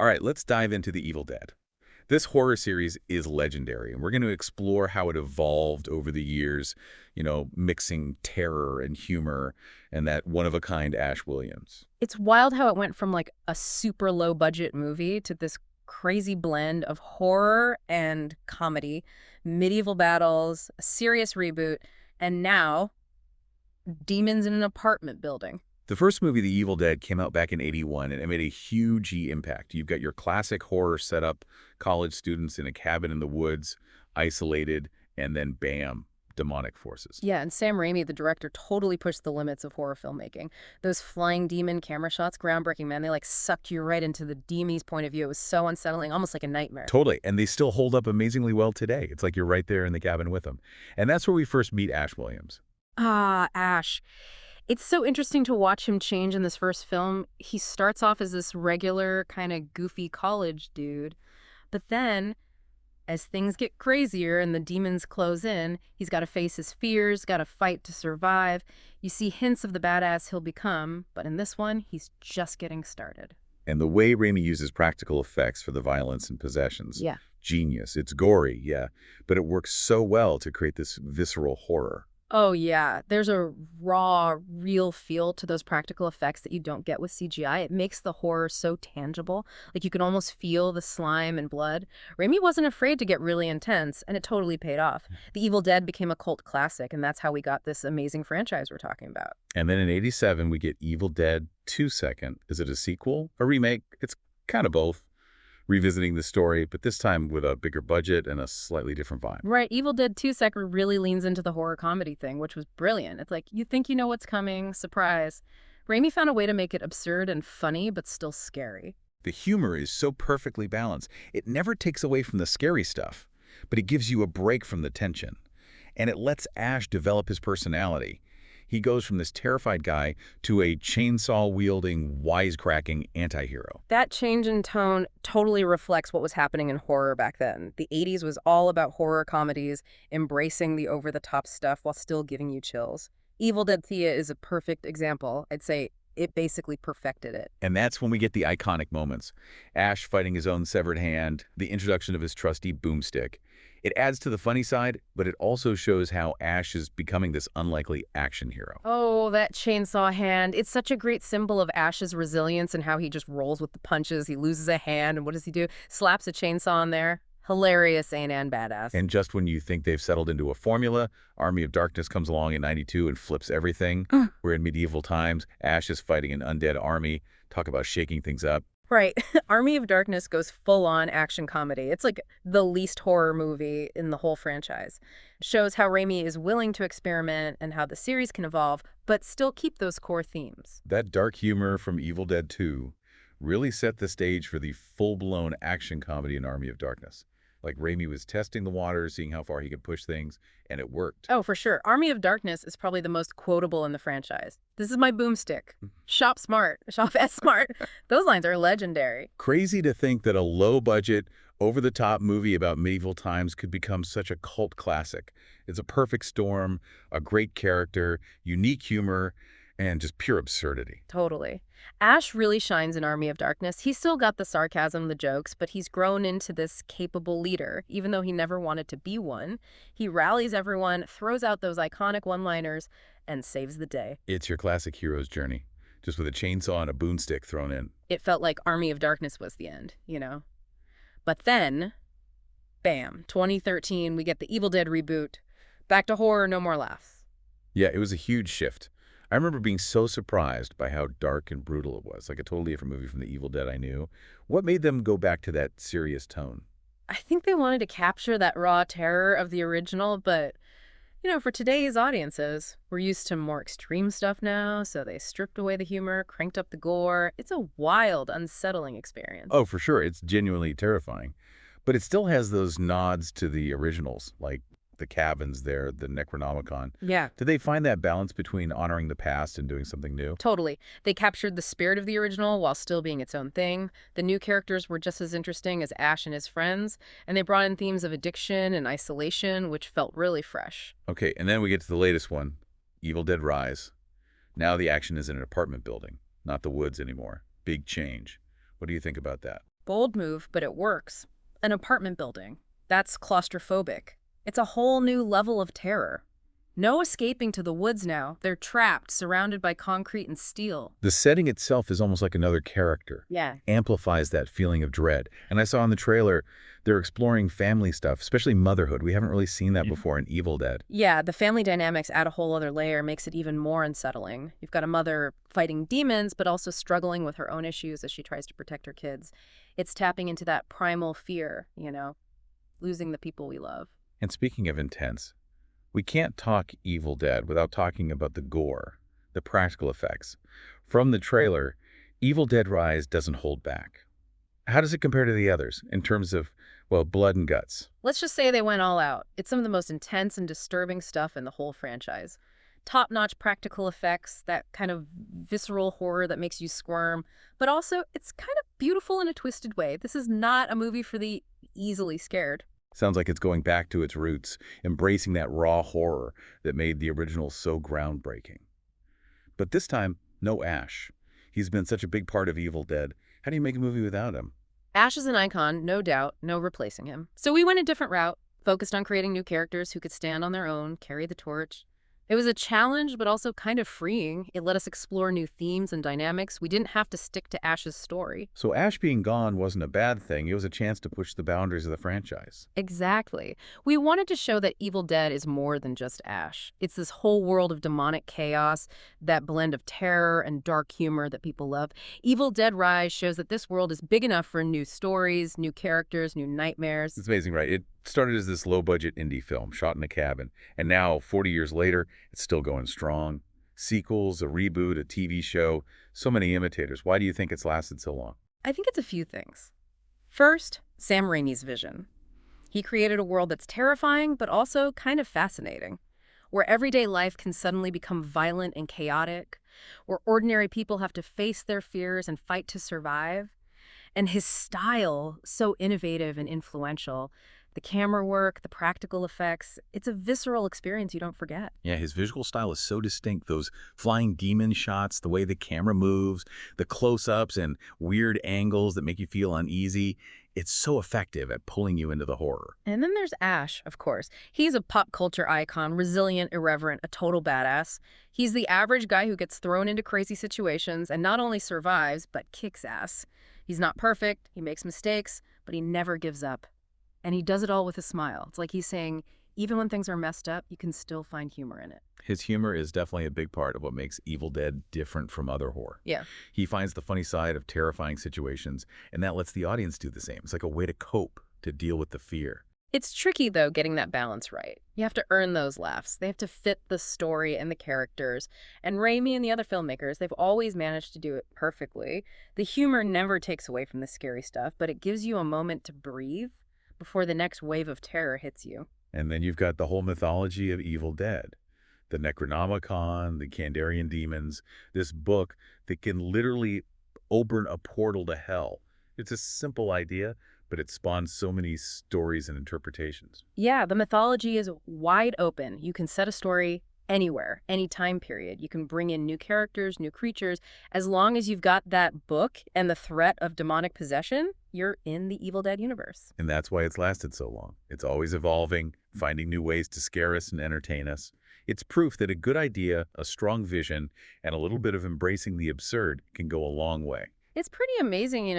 All right, let's dive into The Evil Dead. This horror series is legendary, and we're going to explore how it evolved over the years, mixing terror and humor and that one-of-a-kind Ash Williams. It's wild how it went from like a super low budget movie to this crazy blend of horror and comedy, medieval battles, a serious reboot, and now demons in an apartment building. The first movie, The Evil Dead, came out back in '81, and it made a huge impact. You've got your classic horror setup, college students in a cabin in the woods, isolated, and then bam, demonic forces. Yeah, and Sam Raimi, the director, totally pushed the limits of horror filmmaking. Those flying demon camera shots, groundbreaking, man. They like sucked you right into the demon's point of view. It was so unsettling, almost like a nightmare. Totally, and they still hold up amazingly well today. It's like you're right there in the cabin with them. And that's where we first meet Ash Williams. Ah, Ash. It's so interesting to watch him change in this first film. He starts off as this regular, kind of goofy college dude. But then, as things get crazier and the demons close in, he's got to face his fears, got to fight to survive. You see hints of the badass he'll become, but in this one, he's just getting started. And the way Raimi uses practical effects for the violence and possessions, Yeah. genius. It's gory, yeah, but it works so well to create this visceral horror. Oh, yeah. There's a raw, real feel to those practical effects that you don't get with CGI. It makes the horror so tangible. Like you can almost feel the slime and blood. Raimi wasn't afraid to get really intense, and it totally paid off. The Evil Dead became a cult classic, and that's how we got this amazing franchise we're talking about. And then in '87, we get Evil Dead 2 Second. Is it a sequel? A remake? It's kind of both. Revisiting the story, but this time with a bigger budget and a slightly different vibe. Right, Evil Dead 2 Second really leans into the horror comedy thing, which was brilliant. It's like, you think you know what's coming, surprise. Raimi found a way to make it absurd and funny, but still scary. The humor is so perfectly balanced. It never takes away from the scary stuff, but it gives you a break from the tension. And it lets Ash develop his personality. He goes from this terrified guy to a chainsaw-wielding, wisecracking anti-hero. That change in tone totally reflects what was happening in horror back then. The 80s was all about horror comedies, embracing the over-the-top stuff while still giving you chills. Evil Dead Thea is a perfect example. I'd say it basically perfected it. And that's when we get the iconic moments. Ash fighting his own severed hand, the introduction of his trusty boomstick. It adds to the funny side, but it also shows how Ash is becoming this unlikely action hero. Oh, that chainsaw hand. It's such a great symbol of Ash's resilience and how he just rolls with the punches. He loses a hand, and what does he do? Slaps a chainsaw on there. Hilarious and badass. And just when you think they've settled into a formula, Army of Darkness comes along in '92 and flips everything. We're in medieval times. Ash is fighting an undead army. Talk about shaking things up. Right. Army of Darkness goes full-on action comedy. It's like the least horror movie in the whole franchise. Shows how Raimi is willing to experiment and how the series can evolve, but still keep those core themes. That dark humor from Evil Dead 2 really set the stage for the full-blown action comedy in Army of Darkness. Like Raimi was testing the waters, seeing how far he could push things, and it worked. Oh, for sure. Army of Darkness is probably the most quotable in the franchise. This is my boomstick. Shop smart. Shop S smart. Those lines are legendary. Crazy to think that a low-budget, over-the-top movie about medieval times could become such a cult classic. It's a perfect storm, a great character, unique humor, and just pure absurdity. Totally. Ash really shines in Army of Darkness. He's still got the sarcasm, the jokes, but he's grown into this capable leader, even though he never wanted to be one. He rallies everyone, throws out those iconic one-liners, and saves the day. It's your classic hero's journey, just with a chainsaw and a boomstick thrown in. It felt like Army of Darkness was the end, you know? But then, bam, 2013, we get the Evil Dead reboot. Back to horror, no more laughs. Yeah, it was a huge shift. I remember being so surprised by how dark and brutal it was, like a totally different movie from the Evil Dead I knew. What made them go back to that serious tone? I think they wanted to capture that raw terror of the original, but, for today's audiences, we're used to more extreme stuff now, so they stripped away the humor, cranked up the gore. It's a wild, unsettling experience. Oh, for sure, it's genuinely terrifying. But it still has those nods to the originals, like the cabins there, the Necronomicon. Yeah. Did they find that balance between honoring the past and doing something new? Totally. They captured the spirit of the original while still being its own thing. The new characters were just as interesting as Ash and his friends, and they brought in themes of addiction and isolation, which felt really fresh. Okay, and then we get to the latest one, Evil Dead Rise. Now the action is in an apartment building, not the woods anymore. Big change. What do you think about that? Bold move, but it works. An apartment building. That's claustrophobic. It's a whole new level of terror. No escaping to the woods now. They're trapped, surrounded by concrete and steel. The setting itself is almost like another character. Yeah. Amplifies that feeling of dread. And I saw in the trailer, they're exploring family stuff, especially motherhood. We haven't really seen that before in Evil Dead. Yeah, the family dynamics add a whole other layer, makes it even more unsettling. You've got a mother fighting demons, but also struggling with her own issues as she tries to protect her kids. It's tapping into that primal fear, losing the people we love. And speaking of intense, we can't talk Evil Dead without talking about the gore, the practical effects. From the trailer, Evil Dead Rise doesn't hold back. How does it compare to the others in terms of, well, blood and guts? Let's just say they went all out. It's some of the most intense and disturbing stuff in the whole franchise. Top-notch practical effects, that kind of visceral horror that makes you squirm, but also it's kind of beautiful in a twisted way. This is not a movie for the easily scared. Sounds like it's going back to its roots, embracing that raw horror that made the original so groundbreaking. But this time, no Ash. He's been such a big part of Evil Dead. How do you make a movie without him? Ash is an icon, no doubt, no replacing him. So we went a different route, focused on creating new characters who could stand on their own, carry the torch. It was a challenge, but also kind of freeing. It let us explore new themes and dynamics. We didn't have to stick to Ash's story. So Ash being gone wasn't a bad thing. It was a chance to push the boundaries of the franchise. Exactly. We wanted to show that Evil Dead is more than just Ash. It's this whole world of demonic chaos, that blend of terror and dark humor that people love. Evil Dead Rise shows that this world is big enough for new stories, new characters, new nightmares. It's amazing, right? It started as this low-budget indie film shot in a cabin, and now, 40 years later, it's still going strong. Sequels, a reboot, a TV show, so many imitators. Why do you think it's lasted so long? I think it's a few things. First, Sam Raimi's vision. He created a world that's terrifying, but also kind of fascinating, where everyday life can suddenly become violent and chaotic, where ordinary people have to face their fears and fight to survive. And his style, so innovative and influential, the camera work, the practical effects, it's a visceral experience you don't forget. Yeah, his visual style is so distinct. Those flying demon shots, the way the camera moves, the close-ups and weird angles that make you feel uneasy. It's so effective at pulling you into the horror. And then there's Ash, of course. He's a pop culture icon, resilient, irreverent, a total badass. He's the average guy who gets thrown into crazy situations and not only survives, but kicks ass. He's not perfect, he makes mistakes, but he never gives up. And he does it all with a smile. It's like he's saying, even when things are messed up, you can still find humor in it. His humor is definitely a big part of what makes Evil Dead different from other horror. Yeah. He finds the funny side of terrifying situations, and that lets the audience do the same. It's like a way to cope, to deal with the fear. It's tricky, though, getting that balance right. You have to earn those laughs. They have to fit the story and the characters. And Raimi and the other filmmakers, they've always managed to do it perfectly. The humor never takes away from the scary stuff, but it gives you a moment to breathe before the next wave of terror hits you. And then you've got the whole mythology of Evil Dead. The Necronomicon, the Kandarian demons, this book that can literally open a portal to hell. It's a simple idea, but it spawns so many stories and interpretations. Yeah, the mythology is wide open. You can set a story anywhere, any time period. You can bring in new characters, new creatures. As long as you've got that book and the threat of demonic possession, you're in the Evil Dead universe. And that's why it's lasted so long. It's always evolving, finding new ways to scare us and entertain us. It's proof that a good idea, a strong vision, and a little bit of embracing the absurd can go a long way. It's pretty amazing,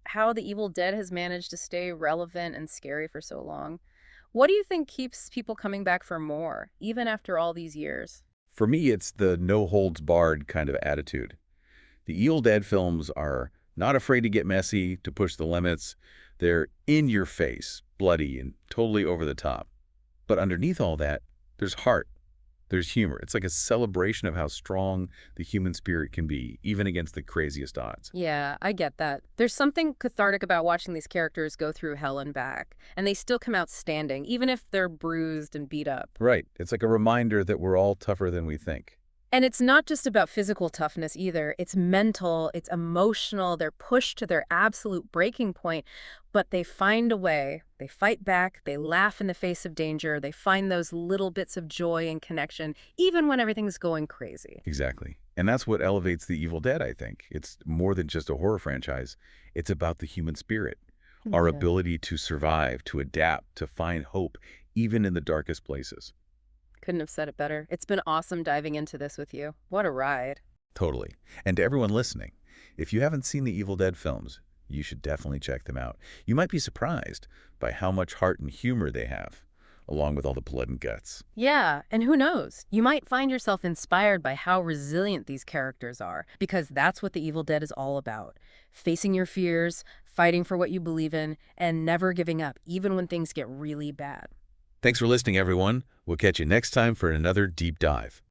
how the Evil Dead has managed to stay relevant and scary for so long. What do you think keeps people coming back for more, even after all these years? For me, it's the no-holds-barred kind of attitude. The Evil Dead films are not afraid to get messy, to push the limits. They're in your face, bloody, and totally over the top. But underneath all that, there's heart. There's humor. It's like a celebration of how strong the human spirit can be, even against the craziest odds. Yeah, I get that. There's something cathartic about watching these characters go through hell and back, and they still come out standing, even if they're bruised and beat up. Right. It's like a reminder that we're all tougher than we think. And it's not just about physical toughness either. It's mental, it's emotional. They're pushed to their absolute breaking point, but they find a way. They fight back, they laugh in the face of danger, they find those little bits of joy and connection, even when everything's going crazy. Exactly. And that's what elevates The Evil Dead, I think. It's more than just a horror franchise. It's about the human spirit, our Yeah. ability to survive, to adapt, to find hope, even in the darkest places. Couldn't have said it better. It's been awesome diving into this with you. What a ride. Totally. And to everyone listening, if you haven't seen the Evil Dead films, you should definitely check them out. You might be surprised by how much heart and humor they have, along with all the blood and guts. Yeah, and who knows? You might find yourself inspired by how resilient these characters are, because that's what The Evil Dead is all about. Facing your fears, fighting for what you believe in, and never giving up, even when things get really bad. Thanks for listening, everyone. We'll catch you next time for another deep dive.